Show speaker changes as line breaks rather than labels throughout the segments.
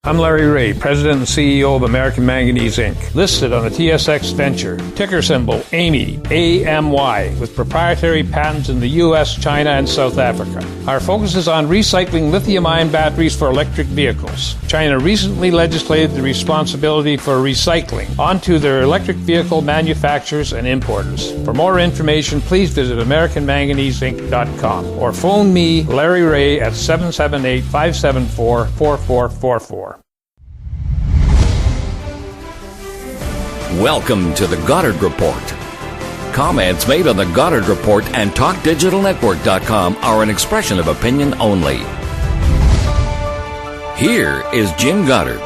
I'm Larry Ray, President and CEO of American Manganese, Inc., listed on the TSX Venture, ticker symbol AMY, A-M-Y, with proprietary patents in the U.S., China, and South Africa. Our focus is on recycling lithium-ion batteries for electric vehicles. China recently legislated the responsibility for recycling onto their electric vehicle manufacturers and importers. For more information, please visit AmericanManganeseInc.com or phone me, Larry Ray, at 778-574-4444.
Welcome to the Goddard Report. Comments made on the Goddard Report and TalkDigitalNetwork.com are an expression of opinion only. Here is Jim Goddard.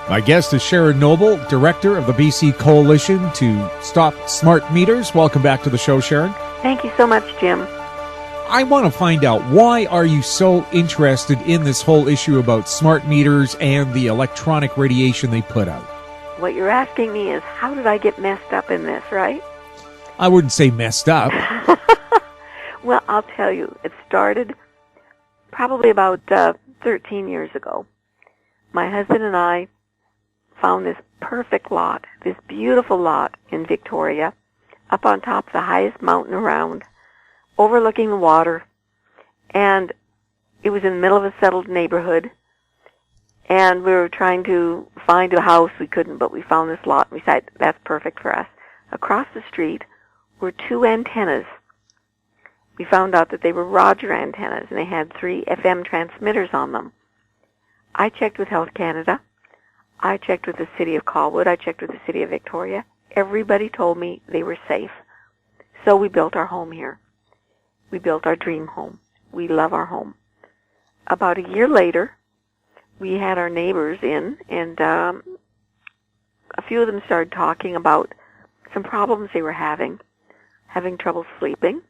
My guest is Sharon Noble, Director of the BC Coalition to Stop Smart Meters. Welcome back to the show, Sharon.
Thank you so much, Jim.
I want to find out, why are you so interested in this whole issue about smart meters and the electronic radiation they put out?
What you're asking me is, how did I get messed up in this, right?
I wouldn't say messed up.
Well, I'll tell you, it started probably about 13 years ago. My husband and I found this perfect lot, this beautiful lot in Victoria, up on top of the highest mountain around, overlooking the water, and it was in the middle of a settled neighborhood. And we were trying to find a house. We couldn't, but we found this lot, and we decided that's perfect for us. Across the street were two antennas. We found out that they were Roger antennas, and they had 3 FM transmitters on them. I checked with Health Canada. I checked with the City of Colwood. I checked with the City of Victoria. Everybody told me they were safe. So we built our home here. We built our dream home. We love our home. About a year later, we had our neighbors in, and a few of them started talking about some problems they were having trouble sleeping,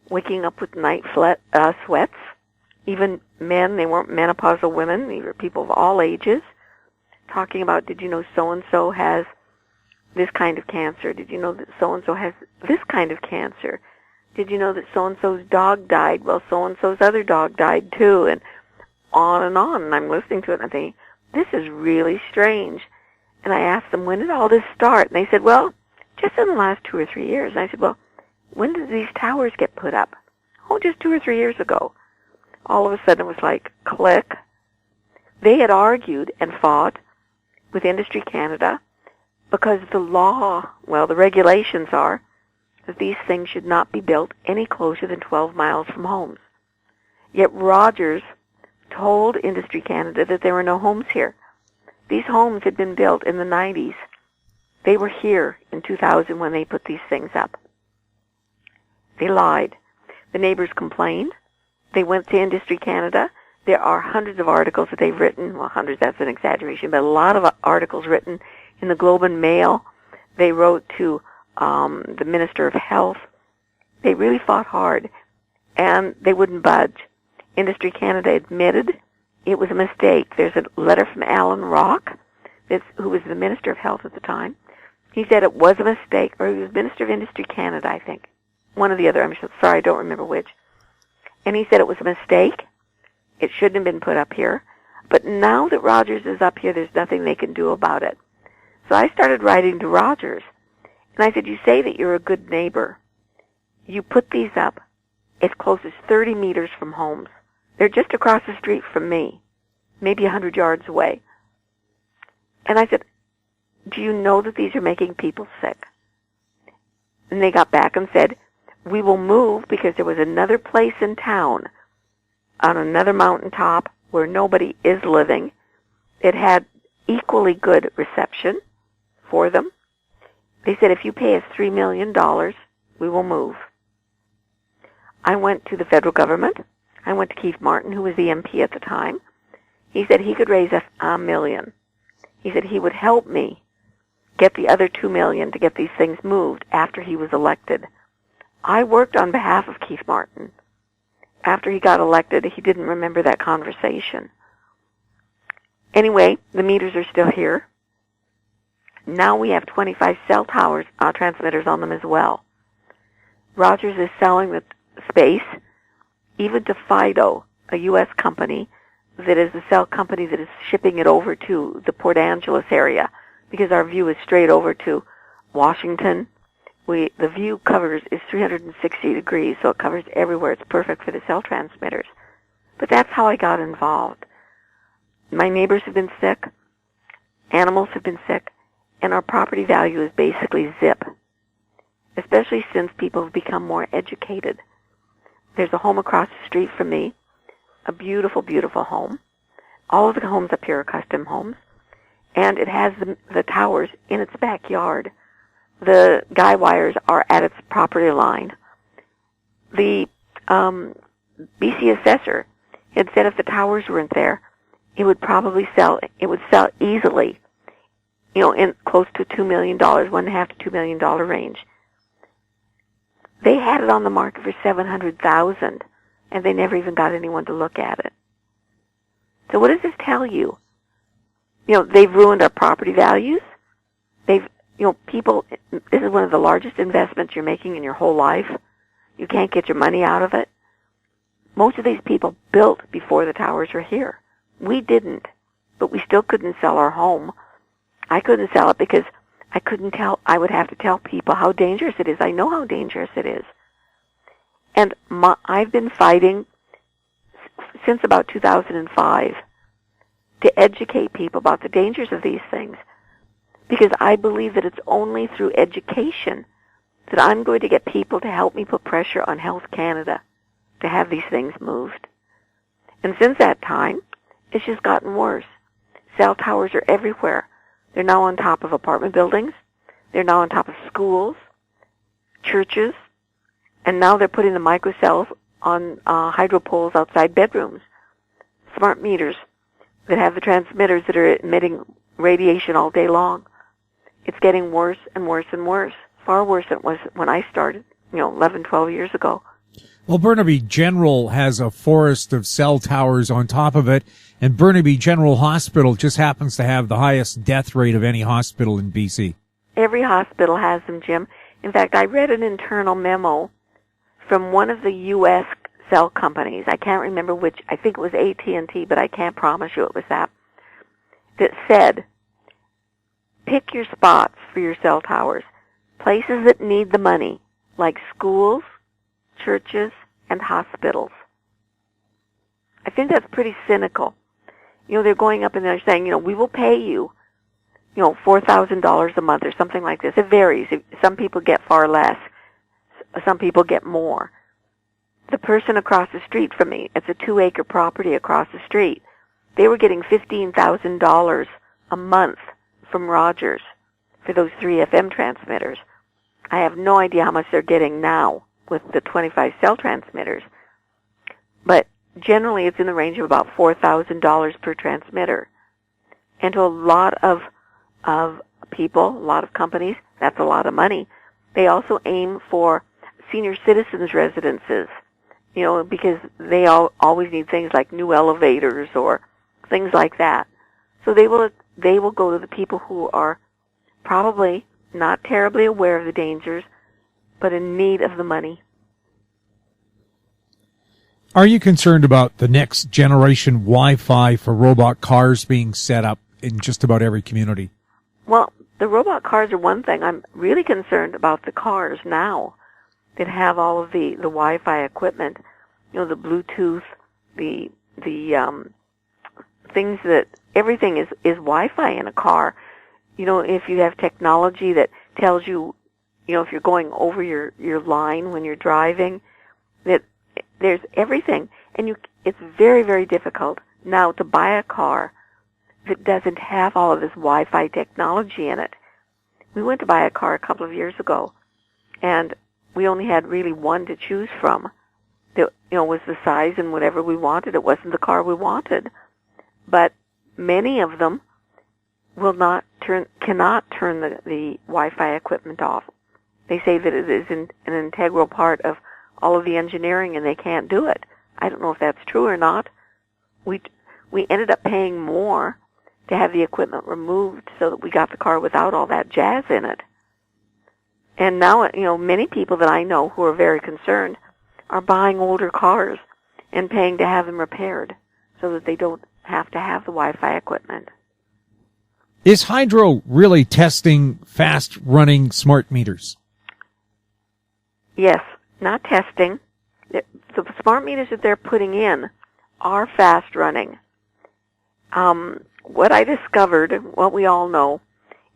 waking up with night sweats. Even men, they weren't menopausal women, they were people of all ages, talking about, did you know so-and-so has this kind of cancer? Did you know that so-and-so has this kind of cancer? Did you know that so-and-so's dog died? Well, so-and-so's other dog died too, and on, and I'm listening to it, and I'm thinking, this is really strange. And I asked them, when did all this start? And they said, well, just in the last 2 or 3 years. And I said, well, when did these towers get put up? Oh, just 2 or 3 years ago. All of a sudden, it was like, click. They had argued and fought with Industry Canada because the law, well, the regulations are that these things should not be built any closer than 12 miles from homes. Yet Rogers told Industry Canada that there were no homes here. These homes had been built in the 90s. They were here in 2000 when they put these things up. They lied. The neighbors complained. They went to Industry Canada. There are hundreds of articles that they've written. Well, hundreds, that's an exaggeration, but a lot of articles written in the Globe and Mail. They wrote to the Minister of Health. They really fought hard, and they wouldn't budge. Industry Canada admitted it was a mistake. There's a letter from Alan Rock, who was the Minister of Health at the time. He said it was a mistake, or he was Minister of Industry Canada, I think. One or the other. I'm sorry, I don't remember which. And he said it was a mistake. It shouldn't have been put up here. But now that Rogers is up here, there's nothing they can do about it. So I started writing to Rogers. And I said, you say that you're a good neighbor. You put these up as close as 30 meters from homes. They're just across the street from me, maybe 100 yards away. And I said, do you know that these are making people sick? And they got back and said, we will move because there was another place in town on another mountaintop where nobody is living. It had equally good reception for them. They said, if you pay us $3 million, we will move. I went to the federal government. I went to Keith Martin, who was the MP at the time. He said he could raise $1 million. He said he would help me get the other $2 million to get these things moved after he was elected. I worked on behalf of Keith Martin. After he got elected, he didn't remember that conversation. Anyway, the meters are still here. Now we have 25 cell towers, transmitters on them as well. Rogers is selling the space, even to Fido, a U.S. company that is the cell company that is shipping it over to the Port Angeles area, because our view is straight over to Washington. The view is 360 degrees, so it covers everywhere. It's perfect for the cell transmitters. But that's how I got involved. My neighbors have been sick, animals have been sick, and our property value is basically zip, especially since people have become more educated. There's a home across the street from me, a beautiful, beautiful home. All of the homes up here are custom homes, and it has the towers in its backyard. The guy wires are at its property line. The BC assessor had said if the towers weren't there, it would probably sell. It would sell easily, in close to $2 million, $1.5 to $2 million range. They had it on the market for $700,000, and they never even got anyone to look at it. So what does this tell you? They've ruined our property values. People, this is one of the largest investments you're making in your whole life. You can't get your money out of it. Most of these people built before the towers were here. We didn't, but we still couldn't sell our home. I couldn't sell it because I would have to tell people how dangerous it is. I know how dangerous it is. And I've been fighting since about 2005 to educate people about the dangers of these things, because I believe that it's only through education that I'm going to get people to help me put pressure on Health Canada to have these things moved. And since that time, it's just gotten worse. Cell towers are everywhere. They're now on top of apartment buildings. They're now on top of schools, churches, and now they're putting the microcells on hydro poles outside bedrooms. Smart meters that have the transmitters that are emitting radiation all day long. It's getting worse and worse and worse. Far worse than it was when I started, 11, 12 years ago.
Well, Burnaby General has a forest of cell towers on top of it, and Burnaby General Hospital just happens to have the highest death rate of any hospital in BC.
Every hospital has them, Jim. In fact, I read an internal memo from one of the U.S. cell companies. I can't remember which. I think it was AT&T, but I can't promise you it was that said, pick your spots for your cell towers. Places that need the money, like schools, churches, and hospitals. I think that's pretty cynical. They're going up and they're saying, we will pay you, $4,000 a month or something like this. It varies. Some people get far less. Some people get more. The person across the street from me, it's a 2-acre property across the street, they were getting $15,000 a month from Rogers for those 3 FM transmitters. I have no idea how much they're getting now with the 25 cell transmitters, but generally it's in the range of about $4,000 per transmitter. And to a lot of people, a lot of companies, that's a lot of money. They also aim for senior citizens' residences, because they always need things like new elevators or things like that. So they will go to the people who are probably not terribly aware of the dangers, but in need of the money.
Are you concerned about the next generation Wi-Fi for robot cars being set up in just about every community?
Well, the robot cars are one thing. I'm really concerned about the cars now that have all of the Wi-Fi equipment, the Bluetooth, the things that everything is Wi-Fi in a car. If you have technology that tells you, if you're going over your line when you're driving, that there's everything. And it's very, very difficult now to buy a car that doesn't have all of this Wi-Fi technology in it. We went to buy a car a couple of years ago, and we only had really one to choose from that, was the size and whatever we wanted. It wasn't the car we wanted. But many of them cannot turn the Wi-Fi equipment off. They say that it is an integral part of all of the engineering, and they can't do it. I don't know if that's true or not. We ended up paying more to have the equipment removed so that we got the car without all that jazz in it. And now, many people that I know who are very concerned are buying older cars and paying to have them repaired so that they don't have to have the Wi-Fi equipment.
Is Hydro really testing fast-running smart meters?
Yes, not testing. The smart meters that they're putting in are fast-running. What I discovered, what we all know,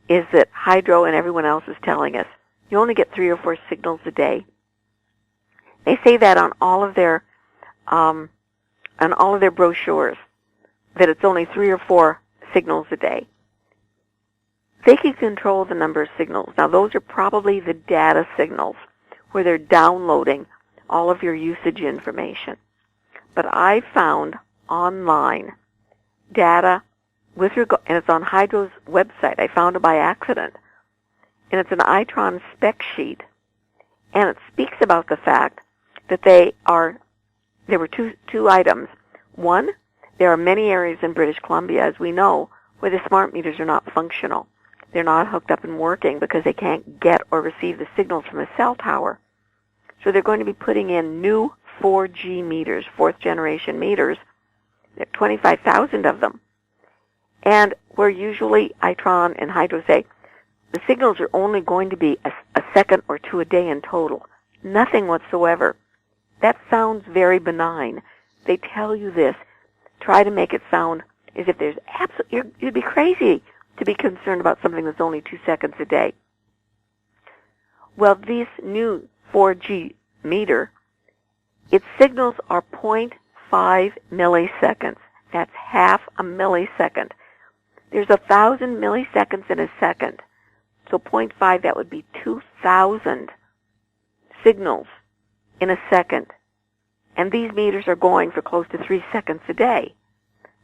is that Hydro and everyone else is telling us, you only get 3 or 4 signals a day. They say that on all of their brochures, that it's only 3 or 4 signals a day. They can control the number of signals. Now, those are probably the data signals, where they're downloading all of your usage information. But I found online data and it's on Hydro's website. I found it by accident. And it's an Itron spec sheet. And it speaks about the fact that there were two items. One, there are many areas in British Columbia, as we know, where the smart meters are not functional. They're not hooked up and working because they can't get or receive the signals from a cell tower. So they're going to be putting in new 4G meters, fourth generation meters. There are 25,000 of them. And where usually Itron and Hydro say the signals are only going to be a second or 2 a day in total. Nothing whatsoever. That sounds very benign. They tell you this. Try to make it sound as if there's you'd be crazy to be concerned about something that's only 2 seconds a day. Well, this new 4G meter, its signals are 0.5 milliseconds. That's half a millisecond. There's 1,000 milliseconds in a second. So 0.5, that would be 2,000 signals in a second. And these meters are going for close to 3 seconds a day.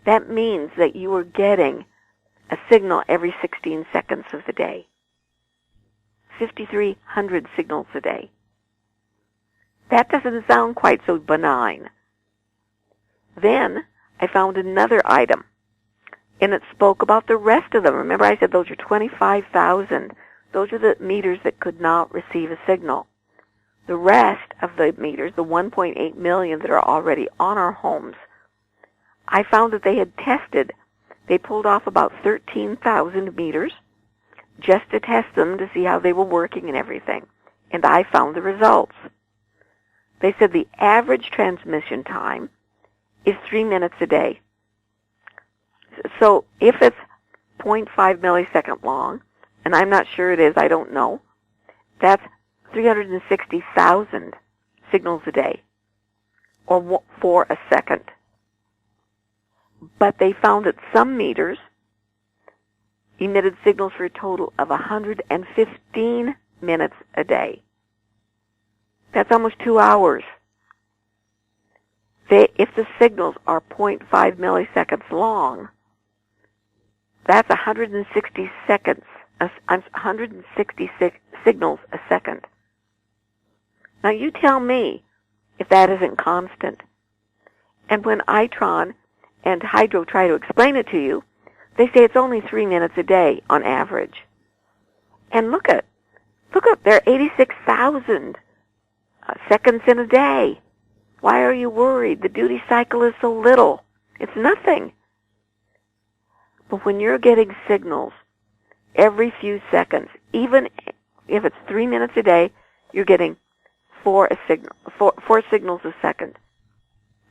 That means that you are getting a signal every 16 seconds of the day. 5,300 signals a day. That doesn't sound quite so benign. Then I found another item, and it spoke about the rest of them. Remember I said those are 25,000. Those are the meters that could not receive a signal. The rest of the meters, the 1.8 million that are already on our homes, I found that they had tested. They pulled off about 13,000 meters just to test them to see how they were working and everything. And I found the results. They said the average transmission time is 3 minutes a day. So if it's 0.5 millisecond long, and I'm not sure it is, I don't know, that's 360,000 signals a day, or for a second. But they found that some meters emitted signals for a total of 115 minutes a day. That's almost 2 hours. If the signals are 0.5 milliseconds long, that's 166 signals a second. Now you tell me if that isn't constant. And when Itron and Hydro try to explain it to you, they say it's only 3 minutes a day on average. And look at, there are 86,000 seconds in a day. Why are you worried? The duty cycle is so little. It's nothing. But when you're getting signals every few seconds, even if it's 3 minutes a day, you're getting four signals a second.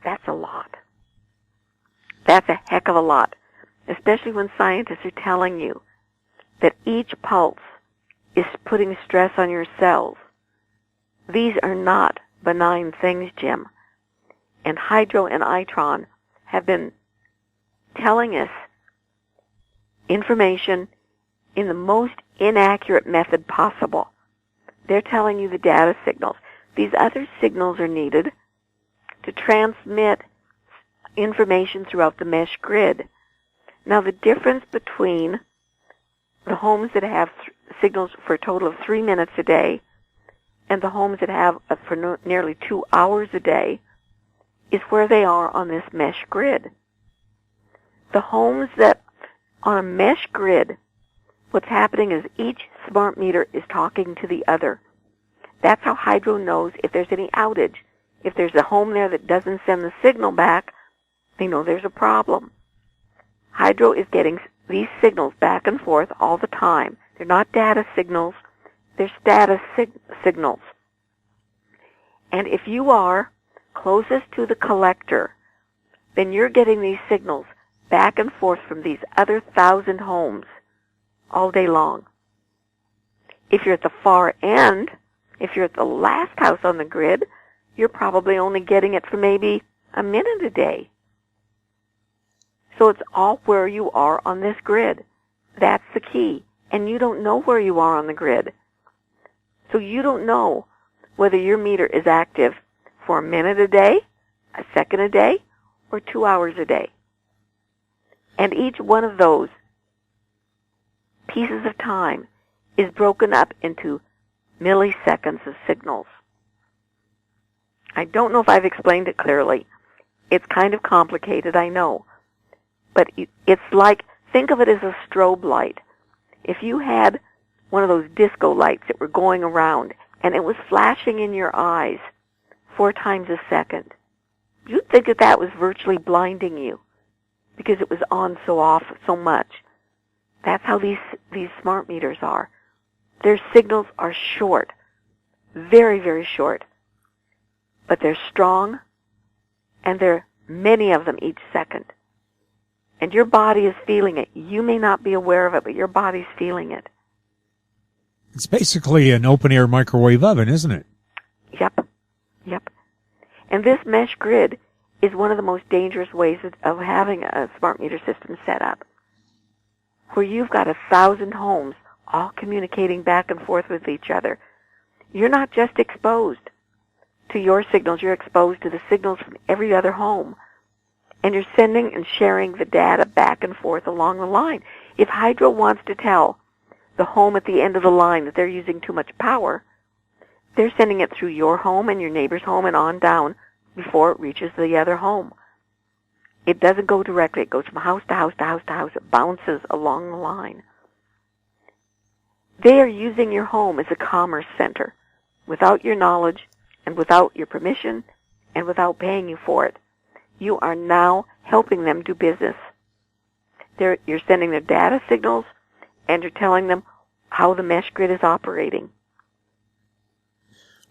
That's a lot. That's a heck of a lot, especially when scientists are telling you that each pulse is putting stress on your cells. These are not benign things, Jim. And Hydro and Itron have been telling us information in the most inaccurate method possible. They're telling you the data signals. These other signals are needed to transmit information throughout the mesh grid. Now, the difference between the homes that have signals for a total of 3 minutes a day and the homes that have for nearly 2 hours a day is where they are on this mesh grid. The homes that on a mesh grid, what's happening is each smart meter is talking to the other. That's how Hydro knows if there's any outage. If there's a home there that doesn't send the signal back, they know there's a problem. Hydro is getting these signals back and forth all the time. They're not data signals, they're status signals. And if you are closest to the collector, then you're getting these signals back and forth from these other 1,000 homes all day long. If you're at the far end, if you're at the last house on the grid, you're probably only getting it for maybe a minute a day. So it's all where you are on this grid. That's the key. And you don't know where you are on the grid. So you don't know whether your meter is active for a minute a day, a second a day, or 2 hours a day. And each one of those pieces of time is broken up into milliseconds of signals. I don't know if I've explained it clearly. It's kind of complicated, I know. But it's like, think of it as a strobe light. If you had one of those disco lights that were going around and it was flashing in your eyes 4 times a second, you'd think that that was virtually blinding you because it was on so much. That's how these smart meters are. Their signals are short, very, very short, but they're strong, and there are many of them each second. And your body is feeling it. You may not be aware of it, but your body's feeling it.
It's basically an open-air microwave oven, isn't it?
Yep. And this mesh grid is one of the most dangerous ways of having a smart meter system set up, where you've got 1,000 homes all communicating back and forth with each other. You're not just exposed to your signals, you're exposed to the signals from every other home. And you're sending and sharing the data back and forth along the line. If Hydro wants to tell the home at the end of the line that they're using too much power, they're sending it through your home and your neighbor's home and on down before it reaches the other home. It doesn't go directly. It goes from house to house to house to house. It bounces along the line. They are using your home as a commerce center without your knowledge and without your permission and without paying you for it. You are now helping them do business. You're sending their data signals, and you're telling them how the mesh grid is operating.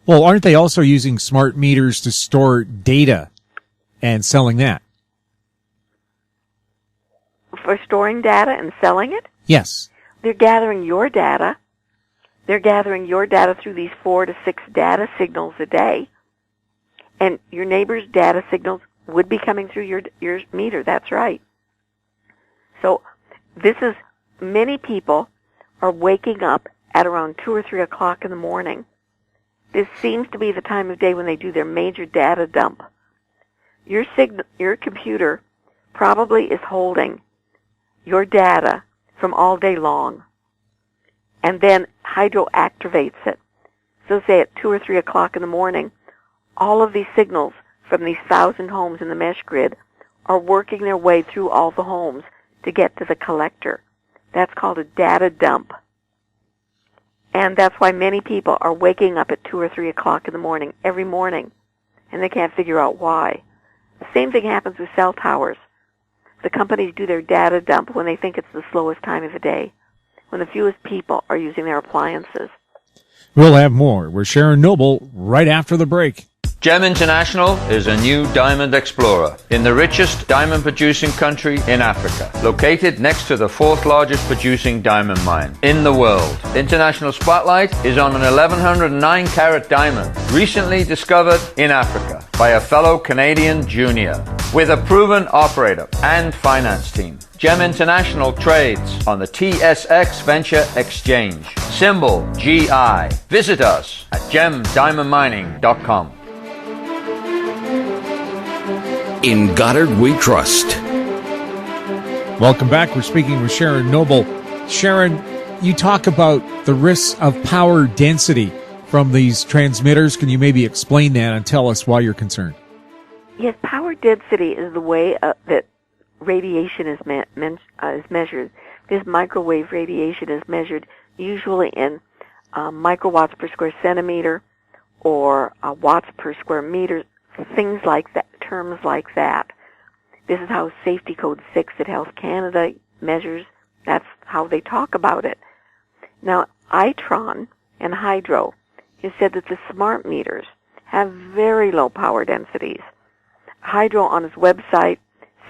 Well, aren't they also using smart meters to store data and selling that?
For storing data and selling it?
Yes.
They're gathering your data. They're gathering your data through these 4 to 6 data signals a day. And your neighbor's data signals would be coming through your meter. That's right. So many people are waking up at around 2 or 3 o'clock in the morning. This seems to be the time of day when they do their major data dump. Your computer probably is holding your data from all day long, and then Hydro activates it. So say at 2 or 3 o'clock in the morning, all of these signals from these 1,000 homes in the mesh grid are working their way through all the homes to get to the collector. That's called a data dump. And that's why many people are waking up at 2 or 3 o'clock in the morning every morning, and they can't figure out why. The same thing happens with cell towers. The companies do their data dump when they think it's the slowest time of the day, when the fewest people are using their appliances.
We'll have more with Sharon Noble right after the break.
GEM International is a new diamond explorer in the richest diamond producing country in Africa, located next to the 4th largest producing diamond mine in the world. International Spotlight is on an 1109 carat diamond recently discovered in Africa by a fellow Canadian junior with a proven operator and finance team. GEM International trades on the TSX Venture Exchange, symbol GI. Visit us at gemdiamondmining.com.
In Goddard we trust.
Welcome back. We're speaking with Sharon Noble. Sharon, you talk about the risks of power density from these transmitters. Can you maybe explain that and tell us why you're concerned?
Yes, power density is the way that radiation is measured. This microwave radiation is measured usually in microwatts per square centimeter or watts per square meter, things like that, terms like that. This is how Safety Code 6 at Health Canada measures. That's how they talk about it. Now, Itron and Hydro has said that the smart meters have very low power densities. Hydro on its website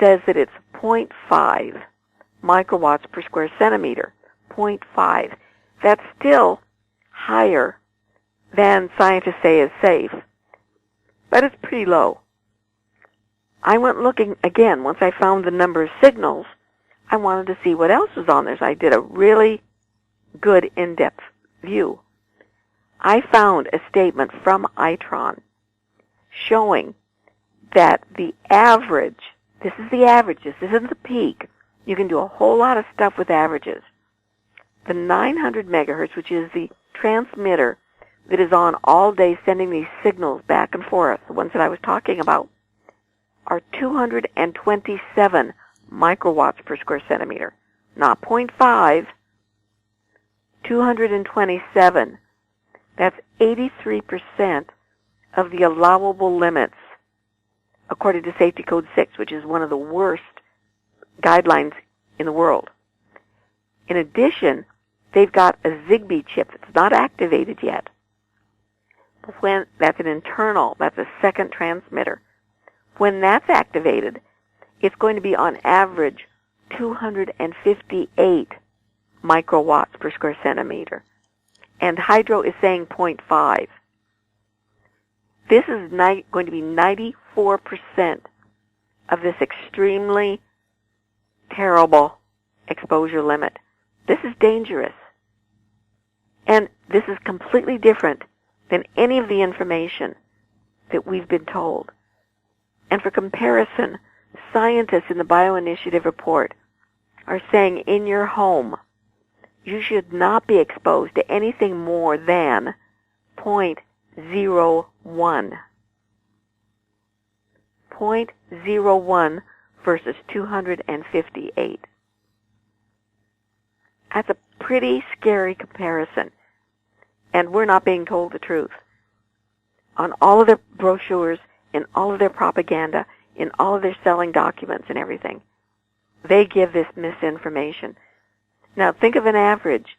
says that it's 0.5 microwatts per square centimeter. 0.5. That's still higher than scientists say is safe, but it's pretty low. I went looking again. Once I found the number of signals, I wanted to see what else was on there. So I did a really good in-depth view. I found a statement from Itron showing that the average, this is the averages, this isn't the peak. You can do a whole lot of stuff with averages. The 900 megahertz, which is the transmitter that is on all day sending these signals back and forth, the ones that I was talking about, are 227 microwatts per square centimeter. Not 0.5, 227. That's 83% of the allowable limits, according to Safety Code 6, which is one of the worst guidelines in the world. In addition, they've got a Zigbee chip that's not activated yet. That's an internal, that's a second transmitter. When that's activated, it's going to be on average 258 microwatts per square centimeter. And Hydro is saying 0.5. This is going to be 94% of this extremely terrible exposure limit. This is dangerous. And this is completely different than any of the information that we've been told. And for comparison, scientists in the Bioinitiative report are saying in your home, you should not be exposed to anything more than 0.01. 0.01 versus 258. That's a pretty scary comparison. And we're not being told the truth. On all of their brochures, in all of their propaganda, in all of their selling documents and everything, they give this misinformation. Now, think of an average.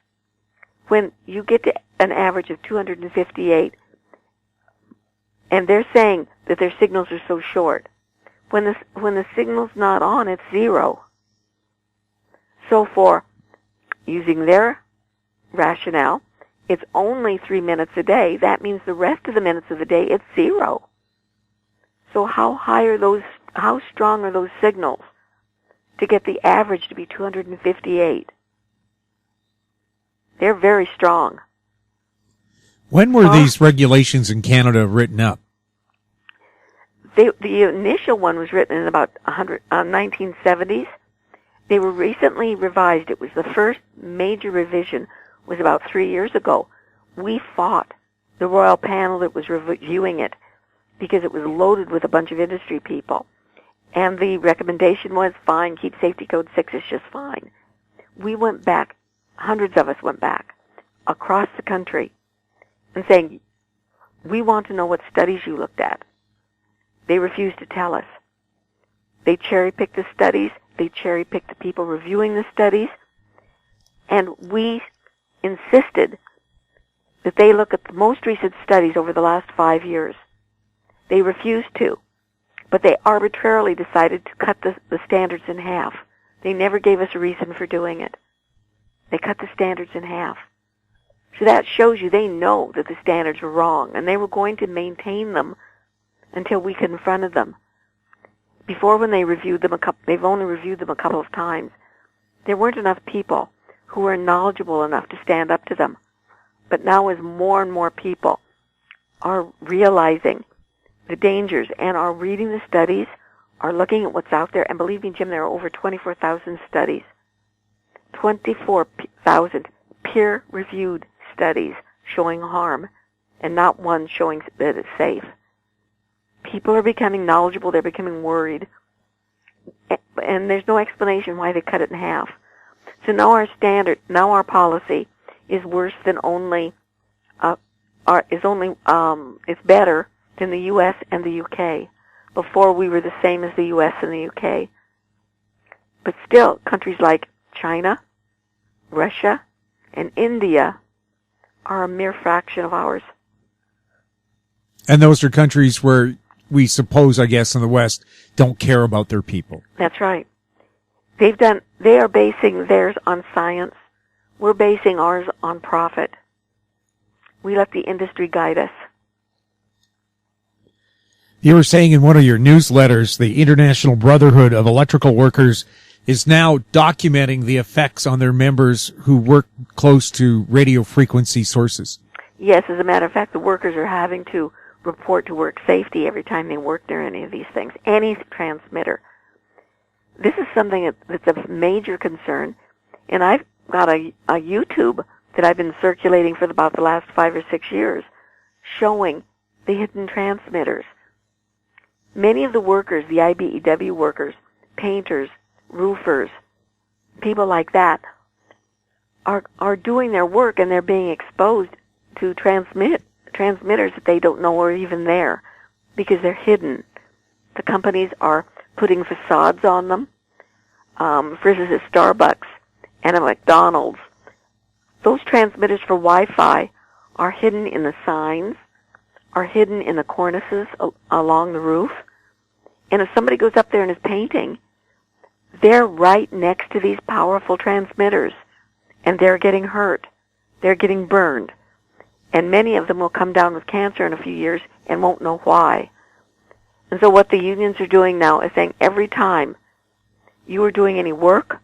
When you get to an average of 258, and they're saying that their signals are so short, when the signal's not on, it's 0. So for using their rationale, it's only 3 minutes a day. That means the rest of the minutes of the day, it's 0. So how strong are those signals to get the average to be 258? They're very strong.
When were these regulations in Canada written up?
The initial one was written in about 1970s. They were recently revised. It was the first major revision was about 3 years ago. We fought the Royal Panel that was reviewing it because it was loaded with a bunch of industry people. And the recommendation was, fine, keep Safety Code 6, it's just fine. We went back, hundreds of us went back across the country and saying, we want to know what studies you looked at. They refused to tell us. They cherry-picked the studies. They cherry-picked the people reviewing the studies. And we insisted that they look at the most recent studies over the last 5 years. They refused to, but they arbitrarily decided to cut the standards in half. They never gave us a reason for doing it. They cut the standards in half. So that shows you they know that the standards were wrong, and they were going to maintain them until we confronted them. Before, when they reviewed them, they've only reviewed them a couple of times. There weren't enough people who were knowledgeable enough to stand up to them. But now, as more and more people are realizing the dangers and are reading the studies, are looking at what's out there, and believe me, Jim, there are over 24,000 studies. 24,000 peer-reviewed studies showing harm, and not one showing that it's safe. People are becoming knowledgeable, they're becoming worried, and there's no explanation why they cut it in half. So now our policy is worse than it's better than the U.S. and the U.K. before we were the same as the U.S. and the UK. But still, countries like China, Russia, and India are a mere fraction of ours.
And those are countries where we suppose, I guess, in the West, don't care about their people.
That's right. They are basing theirs on science. We're basing ours on profit. We let the industry guide us.
You were saying in one of your newsletters, the International Brotherhood of Electrical Workers is now documenting the effects on their members who work close to radio frequency sources.
Yes, as a matter of fact, the workers are having to report to work safety every time they work near any of these things, any transmitter. This is something that's of major concern, and I've got a YouTube that I've been circulating for about the last 5 or 6 years showing the hidden transmitters. Many of the workers, the IBEW workers, painters, roofers, people like that, are doing their work and they're being exposed to transmitters that they don't know are even there because they're hidden. The companies are putting facades on them. For instance, a Starbucks and a McDonald's. Those transmitters for Wi-Fi are hidden in the signs, are hidden in the cornices along the roof. And if somebody goes up there and is painting, they're right next to these powerful transmitters, and they're getting hurt. They're getting burned. And many of them will come down with cancer in a few years and won't know why. And so what the unions are doing now is saying every time you are doing any work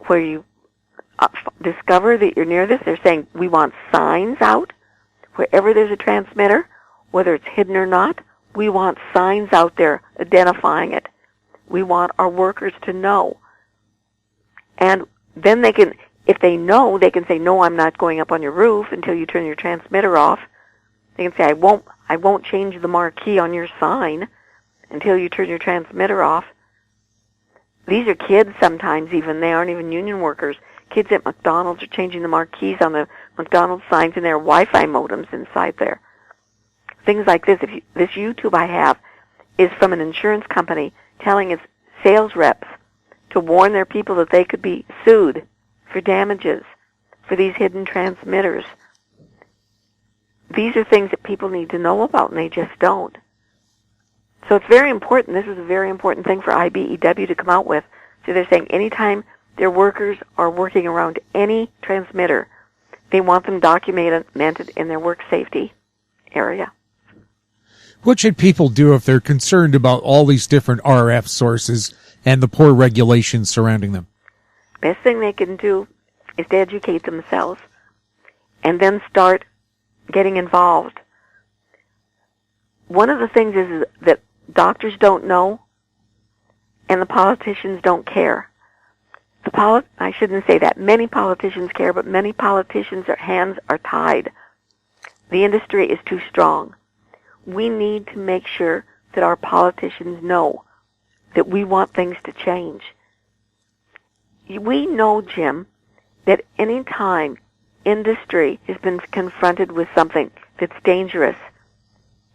where you discover that you're near this, they're saying we want signs out. Wherever there's a transmitter, whether it's hidden or not, we want signs out there identifying it. We want our workers to know. And then they can, if they know, they can say, no, I'm not going up on your roof until you turn your transmitter off. They can say, I won't change the marquee on your sign until you turn your transmitter off. These are kids sometimes even. They aren't even union workers. Kids at McDonald's are changing the marquees on the McDonald's signs and their Wi-Fi modems inside there. Things like this. This YouTube I have is from an insurance company telling its sales reps to warn their people that they could be sued for damages for these hidden transmitters. These are things that people need to know about, and they just don't. So it's very important. This is a very important thing for IBEW to come out with. So they're saying anytime their workers are working around any transmitter, they want them documented in their work safety area.
What should people do if they're concerned about all these different RF sources and the poor regulations surrounding them?
Best thing they can do is to educate themselves and then start getting involved. One of the things is that doctors don't know and the politicians don't care. I shouldn't say that. Many politicians care, but many politicians' hands are tied. The industry is too strong. We need to make sure that our politicians know that we want things to change. We know, Jim, that any time industry has been confronted with something that's dangerous,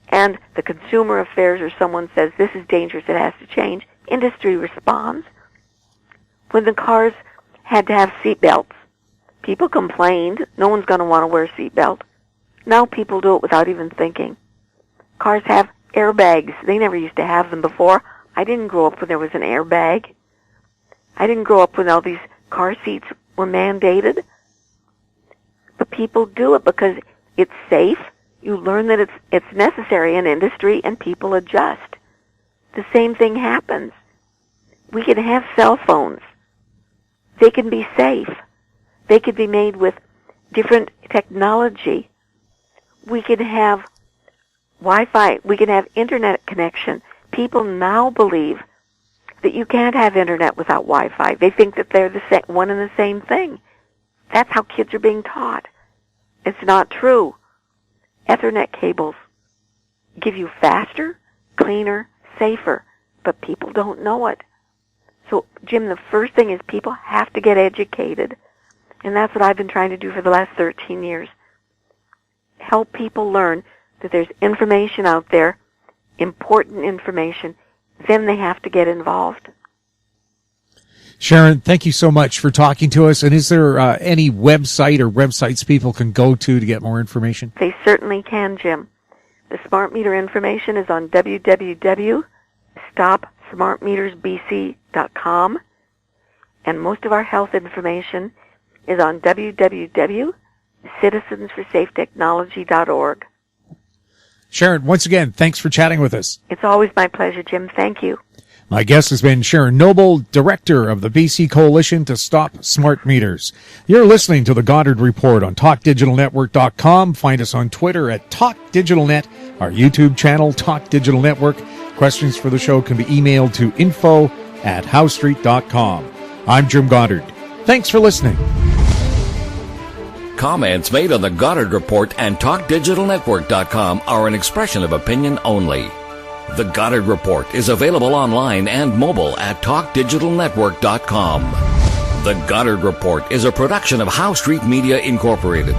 and the consumer affairs or someone says this is dangerous, it has to change, industry responds. When the cars had to have seat belts, people complained, no one's going to want to wear a seat belt. Now people do it without even thinking. Cars have airbags. They never used to have them before. I didn't grow up when there was an airbag. I didn't grow up when all these car seats were mandated. But people do it because it's safe. You learn that it's necessary in industry, and people adjust. The same thing happens. We can have cell phones. They can be safe. They can be made with different technology. We can have Wi-Fi. We can have internet connection. People now believe that you can't have internet without Wi-Fi. They think that they're the same, one and the same thing. That's how kids are being taught. It's not true. Ethernet cables give you faster, cleaner, safer, but people don't know it. So, Jim, the first thing is people have to get educated, and that's what I've been trying to do for the last 13 years. Help people learn that there's information out there important information, then they have to get involved.
Sharon, thank you so much for talking to us. And is there any website or websites people can go to get more information?
They certainly can, Jim. The smart meter information is on www.stopsmartmetersbc.com, and most of our health information is on www.citizensforsafetechnology.org.
Sharon, once again, thanks for chatting with us.
It's always my pleasure, Jim. Thank you.
My guest has been Sharon Noble, Director of the BC Coalition to Stop Smart Meters. You're listening to the Goddard Report on TalkDigitalNetwork.com. Find us on Twitter at TalkDigitalNet, our YouTube channel, Talk Digital Network. Questions for the show can be emailed to info@howstreet.com. I'm Jim Goddard. Thanks for listening.
Comments made on the Goddard Report and TalkDigitalNetwork.com are an expression of opinion only. The Goddard Report is available online and mobile at TalkDigitalNetwork.com. The Goddard Report is a production of How Street Media Incorporated.